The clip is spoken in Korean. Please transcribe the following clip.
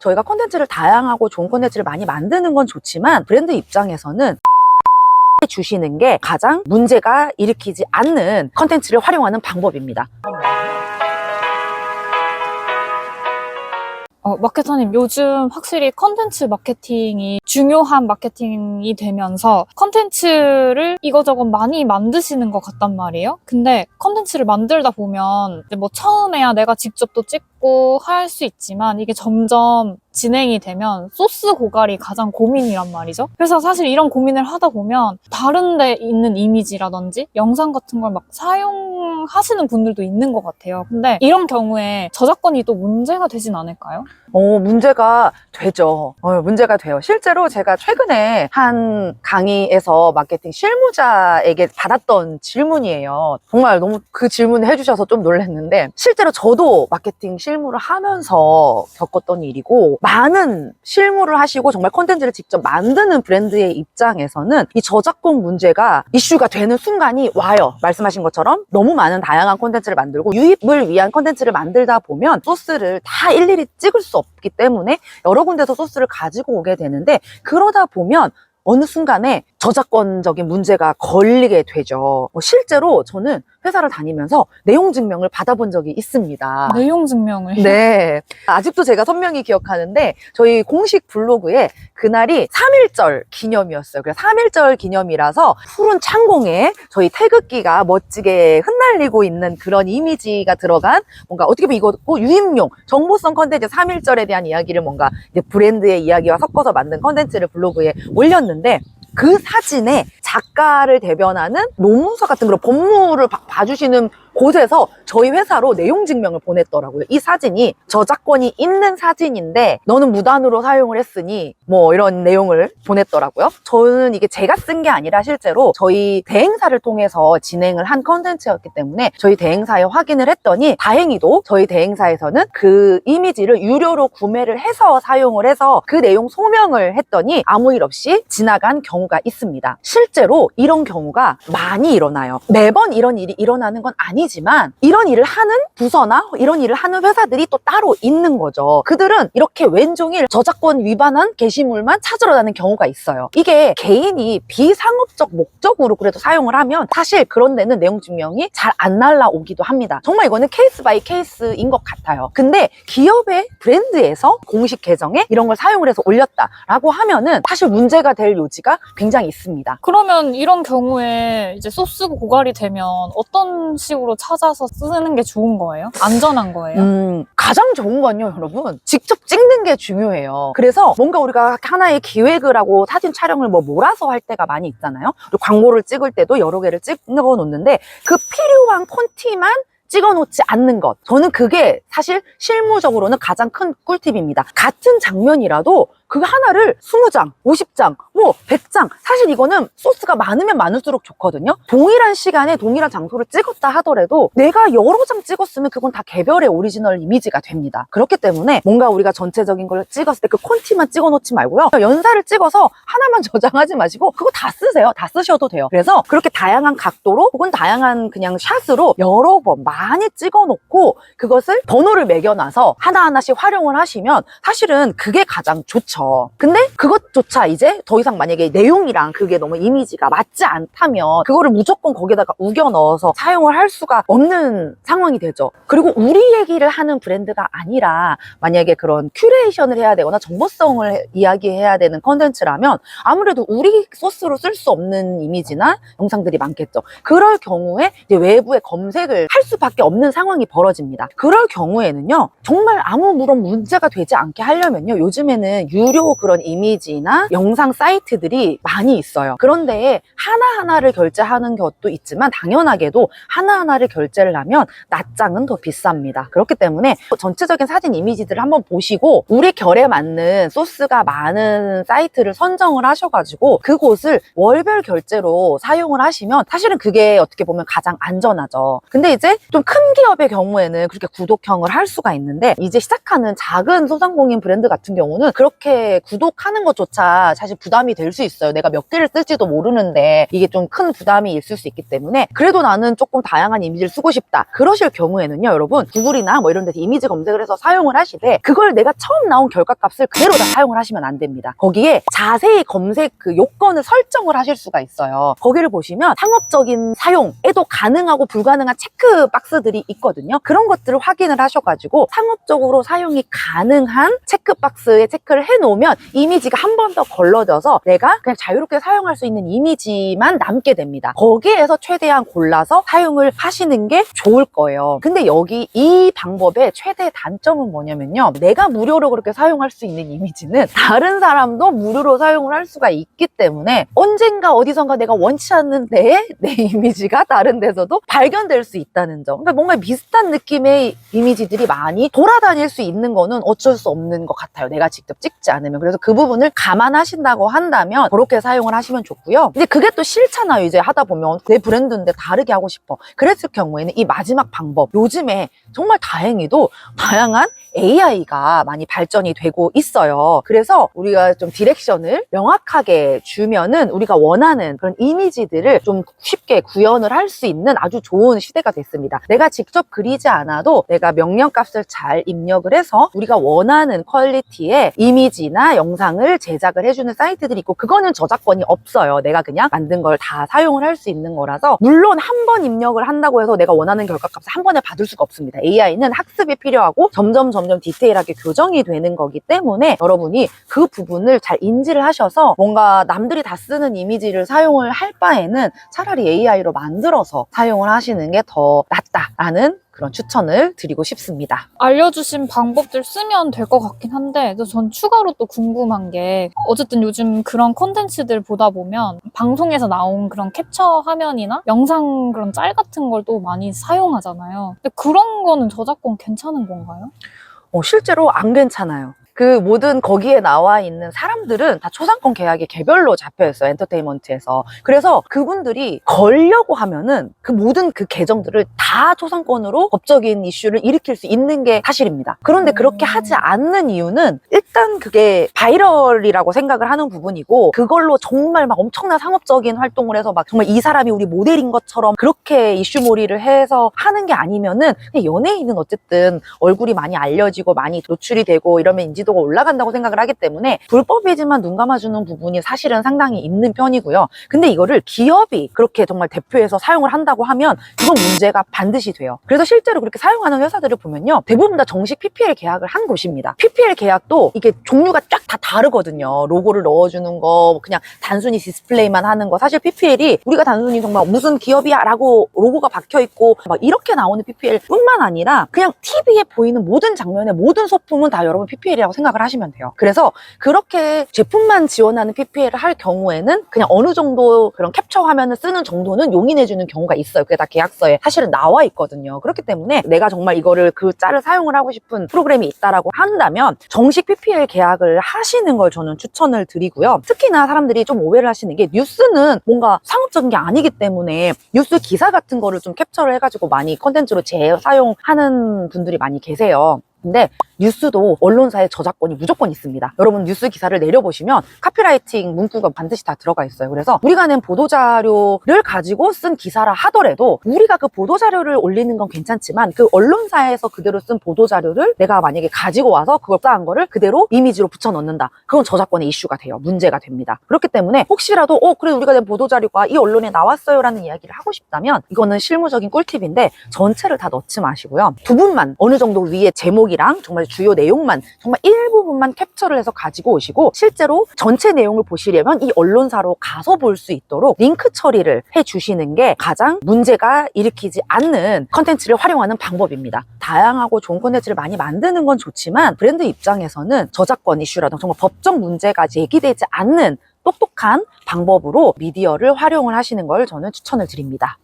저희가 콘텐츠를 다양하고 좋은 콘텐츠를 많이 만드는 건 좋지만 브랜드 입장에서는 주시는 게 가장 문제가 일으키지 않는 콘텐츠를 활용하는 방법입니다. 마케터님, 요즘 확실히 컨텐츠 마케팅이 중요한 마케팅이 되면서 컨텐츠를 이거저것 많이 만드시는 것 같단 말이에요. 근데 컨텐츠를 만들다 보면 뭐 처음에야 내가 직접 또 찍고 할 수 있지만 이게 점점 진행이 되면 소스 고갈이 가장 고민이란 말이죠. 그래서 사실 이런 고민을 하다 보면 다른 데 있는 이미지라든지 영상 같은 걸 막 사용하시는 분들도 있는 것 같아요. 근데 이런 경우에 저작권이 또 문제가 되진 않을까요? 문제가 되죠. 문제가 돼요. 실제로 제가 최근에 한 강의에서 마케팅 실무자에게 받았던 질문이에요. 정말 너무 그 질문을 해주셔서 좀 놀랐는데, 실제로 저도 마케팅 실무를 하면서 겪었던 일이고, 많은 실무를 하시고 정말 콘텐츠를 직접 만드는 브랜드의 입장에서는 이 저작권 문제가 이슈가 되는 순간이 와요. 말씀하신 것처럼 너무 많은 다양한 콘텐츠를 만들고 유입을 위한 콘텐츠를 만들다 보면 소스를 다 일일이 찍을 수 없기 때문에 여러 군데서 소스를 가지고 오게 되는데, 그러다 보면 어느 순간에 저작권적인 문제가 걸리게 되죠. 실제로 저는 회사를 다니면서 내용 증명을 받아본 적이 있습니다. 내용 증명을? 네. 아직도 제가 선명히 기억하는데, 저희 공식 블로그에 그날이 3.1절 기념이었어요. 그래서 3.1절 기념이라서 푸른 창공에 저희 태극기가 멋지게 흩날리고 있는 그런 이미지가 들어간, 뭔가 어떻게 보면 이거 유입용 정보성 컨텐츠 3.1절에 대한 이야기를 뭔가 이제 브랜드의 이야기와 섞어서 만든 컨텐츠를 블로그에 올렸는데, 그 사진에 작가를 대변하는 논문서 같은 그런 본무를 봐주시는 곳에서 저희 회사로 내용 증명을 보냈더라고요. 이 사진이 저작권이 있는 사진인데 너는 무단으로 사용을 했으니 뭐 이런 내용을 보냈더라고요. 저는 이게 제가 쓴 게 아니라 실제로 저희 대행사를 통해서 진행을 한 컨텐츠였기 때문에 저희 대행사에 확인을 했더니, 다행히도 저희 대행사에서는 그 이미지를 유료로 구매를 해서 사용을 해서 그 내용 소명을 했더니 아무 일 없이 지나간 경우가 있습니다. 실제로 이런 경우가 많이 일어나요. 매번 이런 일이 일어나는 건 아니지만 이런 일을 하는 부서나 이런 일을 하는 회사들이 또 따로 있는 거죠. 그들은 이렇게 왼종일 저작권 위반한 게시물만 찾으러 다니는 경우가 있어요. 이게 개인이 비상업적 목적으로 그래도 사용을 하면 사실 그런 데는 내용 증명이 잘 안 날라오기도 합니다. 정말 이거는 케이스 바이 케이스인 것 같아요. 근데 기업의 브랜드에서 공식 계정에 이런 걸 사용을 해서 올렸다라고 하면은 사실 문제가 될 요지가 굉장히 있습니다. 그러면 이런 경우에 이제 소스 고갈이 되면 어떤 식으로 찾아서 쓰는 게 좋은 거예요? 안전한 거예요? 가장 좋은 건요, 여러분, 직접 찍는 게 중요해요. 그래서 뭔가 우리가 하나의 기획을 하고 사진 촬영을 뭐 몰아서 할 때가 많이 있잖아요. 그리고 광고를 찍을 때도 여러 개를 찍어 놓는데 그 필요한 콘티만 찍어 놓지 않는 것, 저는 그게 사실 실무적으로는 가장 큰 꿀팁입니다. 같은 장면이라도 그 하나를 20장, 50장, 뭐 100장, 사실 이거는 소스가 많으면 많을수록 좋거든요. 동일한 시간에 동일한 장소를 찍었다 하더라도 내가 여러 장 찍었으면 그건 다 개별의 오리지널 이미지가 됩니다. 그렇기 때문에 뭔가 우리가 전체적인 걸 찍었을 때 그 콘티만 찍어 놓지 말고요, 연사를 찍어서 하나만 저장하지 마시고 그거 다 쓰세요. 다 쓰셔도 돼요. 그래서 그렇게 다양한 각도로 혹은 다양한 그냥 샷으로 여러 번 많이 찍어 놓고 그것을 번호를 매겨놔서 하나하나씩 활용을 하시면 사실은 그게 가장 좋죠. 근데 그것조차 이제 더 이상 만약에 내용이랑 그게 너무 이미지가 맞지 않다면 그거를 무조건 거기다가 우겨 넣어서 사용을 할 수가 없는 상황이 되죠. 그리고 우리 얘기를 하는 브랜드가 아니라 만약에 그런 큐레이션을 해야 되거나 정보성을 이야기해야 되는 컨텐츠라면 아무래도 우리 소스로 쓸 수 없는 이미지나 영상들이 많겠죠. 그럴 경우에 이제 외부에 검색을 할 수밖에 없는 상황이 벌어집니다. 그럴 경우에는요, 정말 아무런 문제가 되지 않게 하려면요, 요즘에는 유료 그런 이미지나 영상 사이트들이 많이 있어요. 그런데 하나하나를 결제하는 것도 있지만 당연하게도 하나하나를 결제를 하면 낱장은 더 비쌉니다. 그렇기 때문에 전체적인 사진 이미지들을 한번 보시고 우리 결에 맞는 소스가 많은 사이트를 선정을 하셔가지고 그곳을 월별 결제로 사용을 하시면 사실은 그게 어떻게 보면 가장 안전하죠. 근데 이제 또 좀 큰 기업의 경우에는 그렇게 구독형을 할 수가 있는데 이제 시작하는 작은 소상공인 브랜드 같은 경우는 그렇게 구독하는 것조차 사실 부담이 될 수 있어요. 내가 몇 개를 쓸지도 모르는데 이게 좀 큰 부담이 있을 수 있기 때문에 그래도 나는 조금 다양한 이미지를 쓰고 싶다. 그러실 경우에는요, 여러분 구글이나 뭐 이런 데서 이미지 검색을 해서 사용을 하시되 그걸 내가 처음 나온 결과값을 그대로 다 사용을 하시면 안 됩니다. 거기에 자세히 검색 그 요건을 설정을 하실 수가 있어요. 거기를 보시면 상업적인 사용에도 가능하고 불가능한 체크 박스들이 있거든요. 그런 것들을 확인을 하셔가지고 상업적으로 사용이 가능한 체크 박스에 체크를 해놓으면 이미지가 한 번 더 걸러져서 내가 그냥 자유롭게 사용할 수 있는 이미지만 남게 됩니다. 거기에서 최대한 골라서 사용을 하시는 게 좋을 거예요. 근데 여기 이 방법의 최대 단점은 뭐냐면요, 내가 무료로 그렇게 사용할 수 있는 이미지는 다른 사람도 무료로 사용을 할 수가 있기 때문에 언젠가 어디선가 내가 원치 않는데 내 이미지가 다른 데서도 발견될 수 있다는 점. 그러니까 뭔가 비슷한 느낌의 이미지들이 많이 돌아다닐 수 있는 거는 어쩔 수 없는 것 같아요. 내가 직접 찍지 않으면. 그래서 그 부분을 감안하신다고 한다면 그렇게 사용을 하시면 좋고요. 근데 그게 또 싫잖아요. 이제 하다 보면 내 브랜드인데 다르게 하고 싶어. 그랬을 경우에는 이 마지막 방법, 요즘에 정말 다행히도 다양한 AI가 많이 발전이 되고 있어요. 그래서 우리가 좀 디렉션을 명확하게 주면은 우리가 원하는 그런 이미지들을 좀 쉽게 구현을 할 수 있는 아주 좋은 시대가 됐습니다. 내가 직접 그리지 않아도 내가 명령값을 잘 입력을 해서 우리가 원하는 퀄리티의 이미지나 영상을 제작을 해주는 사이트들이 있고, 그거는 저작권이 없어요. 내가 그냥 만든 걸 다 사용을 할 수 있는 거라서, 물론 한 번 입력을 한다고 해서 내가 원하는 결과값을 한 번에 받을 수가 없습니다. AI는 학습이 필요하고 점점 디테일하게 교정이 되는 거기 때문에 여러분이 그 부분을 잘 인지를 하셔서 뭔가 남들이 다 쓰는 이미지를 사용을 할 바에는 차라리 AI로 만들어서 사용을 하시는 게 더 낫다라는 그런 추천을 드리고 싶습니다. 알려주신 방법들 쓰면 될 것 같긴 한데, 전 추가로 또 궁금한 게, 어쨌든 요즘 그런 콘텐츠들 보다 보면 방송에서 나온 그런 캡처 화면이나 영상 그런 짤 같은 걸 또 많이 사용하잖아요. 근데 그런 거는 저작권 괜찮은 건가요? 실제로 안 괜찮아요. 그 모든 거기에 나와 있는 사람들은 다 초상권 계약이 개별로 잡혀 있어요. 엔터테인먼트에서. 그래서 그분들이 걸려고 하면은 그 모든 그 계정들을 다 초상권으로 법적인 이슈를 일으킬 수 있는 게 사실입니다. 그런데 그렇게 하지 않는 이유는 일단 그게 바이럴이라고 생각을 하는 부분이고, 그걸로 정말 막 엄청난 상업적인 활동을 해서 막 정말 이 사람이 우리 모델인 것처럼 그렇게 이슈몰이를 해서 하는 게 아니면은, 연예인은 어쨌든 얼굴이 많이 알려지고 많이 노출이 되고 이러면 인지도가 올라간다고 생각을 하기 때문에 불법이지만 눈 감아주는 부분이 사실은 상당히 있는 편이고요. 근데 이거를 기업이 그렇게 정말 대표해서 사용을 한다고 하면 이건 문제가 반드시 돼요. 그래서 실제로 그렇게 사용하는 회사들을 보면요, 대부분 다 정식 PPL 계약을 한 곳입니다. PPL 계약도 이게 종류가 쫙 다 다르거든요. 로고를 넣어주는 거, 그냥 단순히 디스플레이만 하는 거. 사실 PPL이 우리가 단순히 정말 무슨 기업이야 라고 로고가 박혀있고 막 이렇게 나오는 PPL 뿐만 아니라 그냥 TV에 보이는 모든 장면의 모든 소품은 다 여러분 PPL이라고 생각을 하시면 돼요. 그래서 그렇게 제품만 지원하는 PPL을 할 경우에는 그냥 어느 정도 그런 캡처 화면을 쓰는 정도는 용인해주는 경우가 있어요. 그게 다 계약서에 사실은 나와 있거든요. 그렇기 때문에 내가 정말 이거를 그 짤을 사용을 하고 싶은 프로그램이 있다라고 한다면 정식 PPL 계약을 하시는 걸 저는 추천을 드리고요. 특히나 사람들이 좀 오해를 하시는 게, 뉴스는 뭔가 상업적인 게 아니기 때문에 뉴스 기사 같은 거를 좀 캡처를 해가지고 많이 컨텐츠로 재사용하는 분들이 많이 계세요. 근데 뉴스도 언론사의 저작권이 무조건 있습니다. 여러분 뉴스 기사를 내려보시면 카피라이팅 문구가 반드시 다 들어가 있어요. 그래서 우리가 낸 보도자료를 가지고 쓴 기사라 하더라도 우리가 그 보도자료를 올리는 건 괜찮지만 그 언론사에서 그대로 쓴 보도자료를 내가 만약에 가지고 와서 그걸 쌓은 거를 그대로 이미지로 붙여 넣는다. 그건 저작권의 이슈가 돼요. 문제가 됩니다. 그렇기 때문에 혹시라도 그래 우리가 낸 보도자료가 이 언론에 나왔어요 라는 이야기를 하고 싶다면 이거는 실무적인 꿀팁인데 전체를 다 넣지 마시고요. 부분만 어느 정도 위에 제목이랑 정말 주요 내용만 정말 일부분만 캡처를 해서 가지고 오시고, 실제로 전체 내용을 보시려면 이 언론사로 가서 볼 수 있도록 링크 처리를 해주시는 게 가장 문제가 일으키지 않는 컨텐츠를 활용하는 방법입니다. 다양하고 좋은 컨텐츠를 많이 만드는 건 좋지만 브랜드 입장에서는 저작권 이슈라든가 정말 법적 문제가 제기되지 않는 똑똑한 방법으로 미디어를 활용을 하시는 걸 저는 추천을 드립니다.